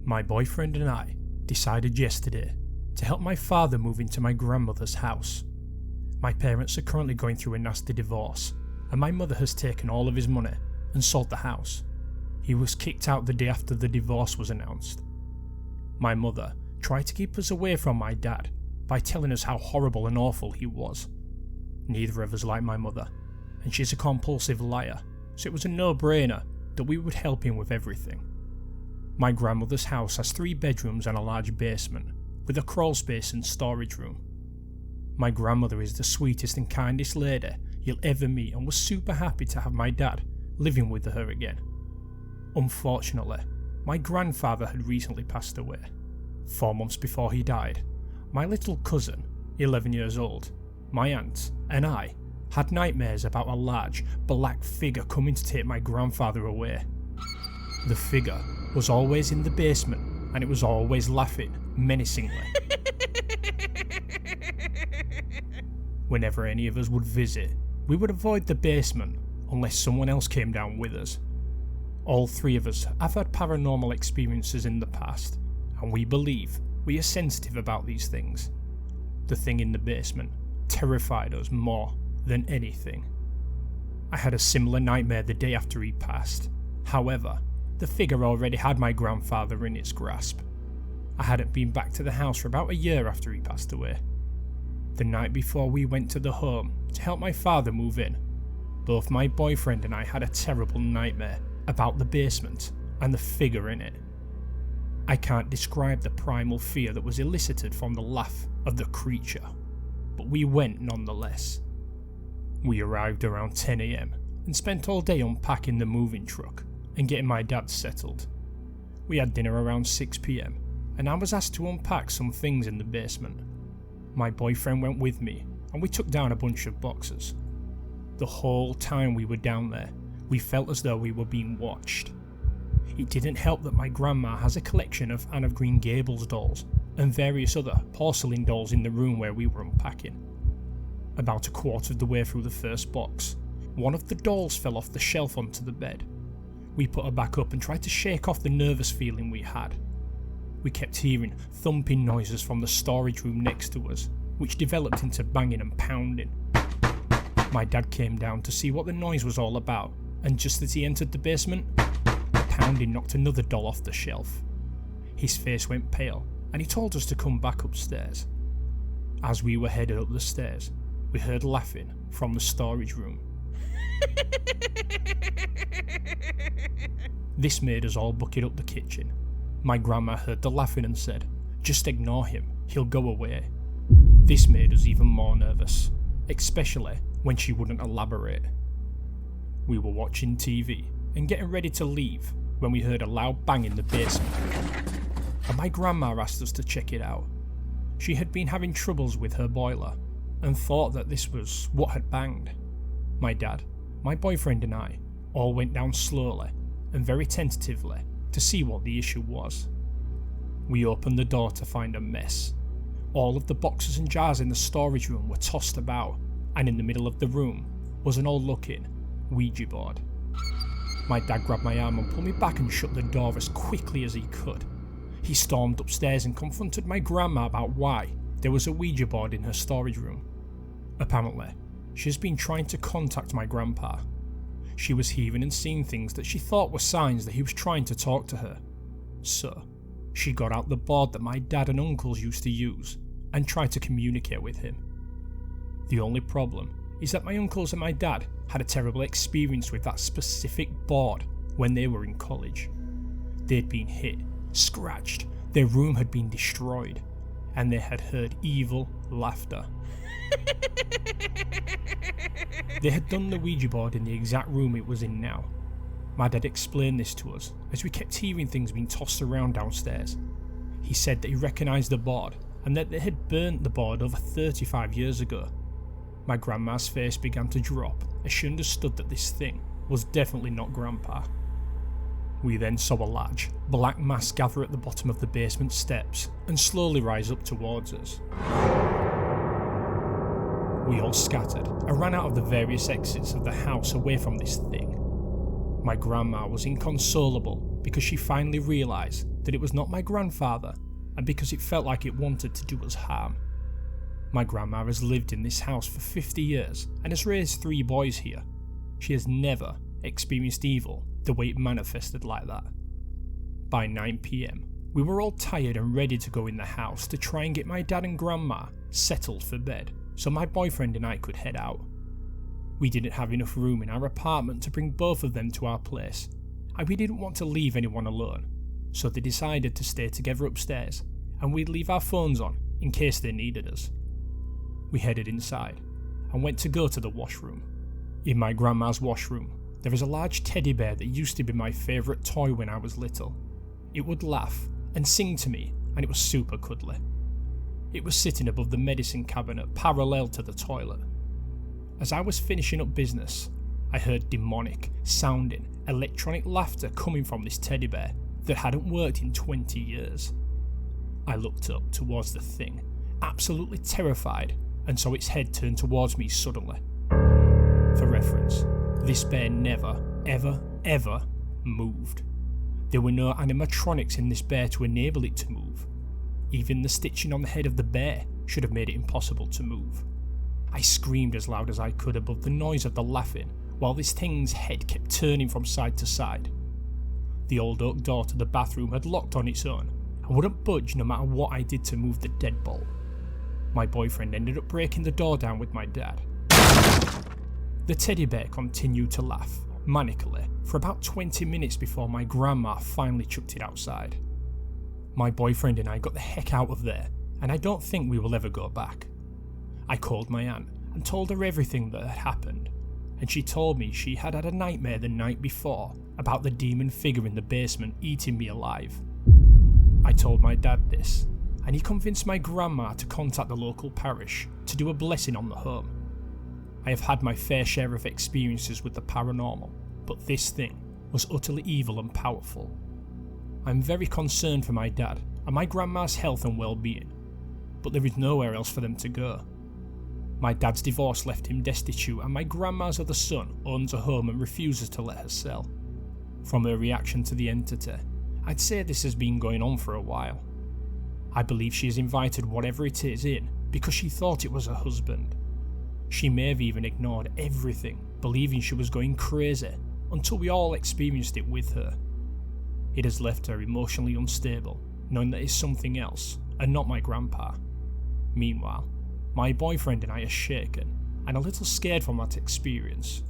My boyfriend and I decided yesterday to help my father move into my grandmother's house. My parents are currently going through a nasty divorce, and my mother has taken all of his money and sold the house. He was kicked out the day after the divorce was announced. My mother tried to keep us away from my dad by telling us how horrible and awful he was. Neither of us like my mother, and she's a compulsive liar, so it was a no-brainer that we would help him with everything. My grandmother's house has 3 bedrooms and a large basement, with a crawl space and storage room. My grandmother is the sweetest and kindest lady you'll ever meet and was super happy to have my dad living with her again. Unfortunately, my grandfather had recently passed away. 4 months before he died, my little cousin, 11 years old, my aunt, and I had nightmares about a large, black figure coming to take my grandfather away. The figure was always in the basement, and it was always laughing menacingly. Whenever any of us would visit, we would avoid the basement unless someone else came down with us. All 3 of us have had paranormal experiences in the past, and we believe we are sensitive about these things. The thing in the basement terrified us more than anything. I had a similar nightmare the day after he passed. However, the figure already had my grandfather in its grasp. I hadn't been back to the house for about a year after he passed away. The night before we went to the home to help my father move in, both my boyfriend and I had a terrible nightmare about the basement and the figure in it. I can't describe the primal fear that was elicited from the laugh of the creature, but we went nonetheless. We arrived around 10 AM and spent all day unpacking the moving truck and getting my dad settled. We had dinner around 6 PM and I was asked to unpack some things in the basement. My boyfriend went with me and we took down a bunch of boxes. The whole time we were down there, we felt as though we were being watched. It didn't help that my grandma has a collection of Anne of Green Gables dolls and various other porcelain dolls in the room where we were unpacking. About a quarter of the way through the first box, one of the dolls fell off the shelf onto the bed. We put her back up and tried to shake off the nervous feeling we had. We kept hearing thumping noises from the storage room next to us, which developed into banging and pounding. My dad came down to see what the noise was all about, and just as he entered the basement, the pounding knocked another doll off the shelf. His face went pale, and he told us to come back upstairs. As we were headed up the stairs, we heard laughing from the storage room. This made us all bucket up the kitchen. My grandma heard the laughing and said, "Just ignore him, he'll go away." This made us even more nervous, especially when she wouldn't elaborate. We were watching TV and getting ready to leave when we heard a loud bang in the basement, and my grandma asked us to check it out. She had been having troubles with her boiler and thought that this was what had banged. My dad, my boyfriend and I all went down slowly and very tentatively to see what the issue was. We opened the door to find a mess. All of the boxes and jars in the storage room were tossed about, and in the middle of the room was an old-looking Ouija board. My dad grabbed my arm and pulled me back and shut the door as quickly as he could. He stormed upstairs and confronted my grandma about why there was a Ouija board in her storage room. Apparently, she has been trying to contact my grandpa. She was hearing and seeing things that she thought were signs that he was trying to talk to her. So, she got out the board that my dad and uncles used to use and tried to communicate with him. The only problem is that my uncles and my dad had a terrible experience with that specific board when they were in college. They'd been hit, scratched, their room had been destroyed, and they had heard evil laughter. They had done the Ouija board in the exact room it was in now. My dad explained this to us as we kept hearing things being tossed around downstairs. He said that he recognised the board and that they had burnt the board over 35 years ago. My grandma's face began to drop as she understood that this thing was definitely not Grandpa. We then saw a large, black mass gather at the bottom of the basement steps and slowly rise up towards us. We all scattered and ran out of the various exits of the house away from this thing. My grandma was inconsolable because she finally realised that it was not my grandfather, and because it felt like it wanted to do us harm. My grandma has lived in this house for 50 years and has raised 3 boys here. She has never experienced evil the way it manifested like that. By 9 PM, we were all tired and ready to go in the house to try and get my dad and grandma settled for bed so my boyfriend and I could head out. We didn't have enough room in our apartment to bring both of them to our place, and we didn't want to leave anyone alone, so they decided to stay together upstairs and we'd leave our phones on in case they needed us. We headed inside and went to go to the washroom. In my grandma's washroom, there is a large teddy bear that used to be my favourite toy when I was little. It would laugh and sing to me, and it was super cuddly. It was sitting above the medicine cabinet parallel to the toilet. As I was finishing up business, I heard demonic, sounding, electronic laughter coming from this teddy bear that hadn't worked in 20 years. I looked up towards the thing, absolutely terrified, and saw its head turn towards me suddenly. For reference, this bear never, ever moved. There were no animatronics in this bear to enable it to move. Even the stitching on the head of the bear should have made it impossible to move. I screamed as loud as I could above the noise of the laughing, while this thing's head kept turning from side to side. The old oak door to the bathroom had locked on its own, and wouldn't budge no matter what I did to move the deadbolt. My boyfriend ended up breaking the door down with my dad. The teddy bear continued to laugh, manically, for about 20 minutes before my grandma finally chucked it outside. My boyfriend and I got the heck out of there, and I don't think we will ever go back. I called my aunt and told her everything that had happened, and she told me she had had a nightmare the night before about the demon figure in the basement eating me alive. I told my dad this, and he convinced my grandma to contact the local parish to do a blessing on the home. I have had my fair share of experiences with the paranormal, but this thing was utterly evil and powerful. I'm very concerned for my dad and my grandma's health and well-being, but there is nowhere else for them to go. My dad's divorce left him destitute, and my grandma's other son owns a home and refuses to let her sell. From her reaction to the entity, I'd say this has been going on for a while. I believe she has invited whatever it is in because she thought it was her husband. She may have even ignored everything, believing she was going crazy, until we all experienced it with her. It has left her emotionally unstable, knowing that it's something else, and not my grandpa. Meanwhile, my boyfriend and I are shaken, and a little scared from that experience.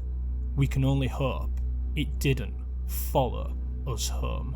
We can only hope it didn't follow us home.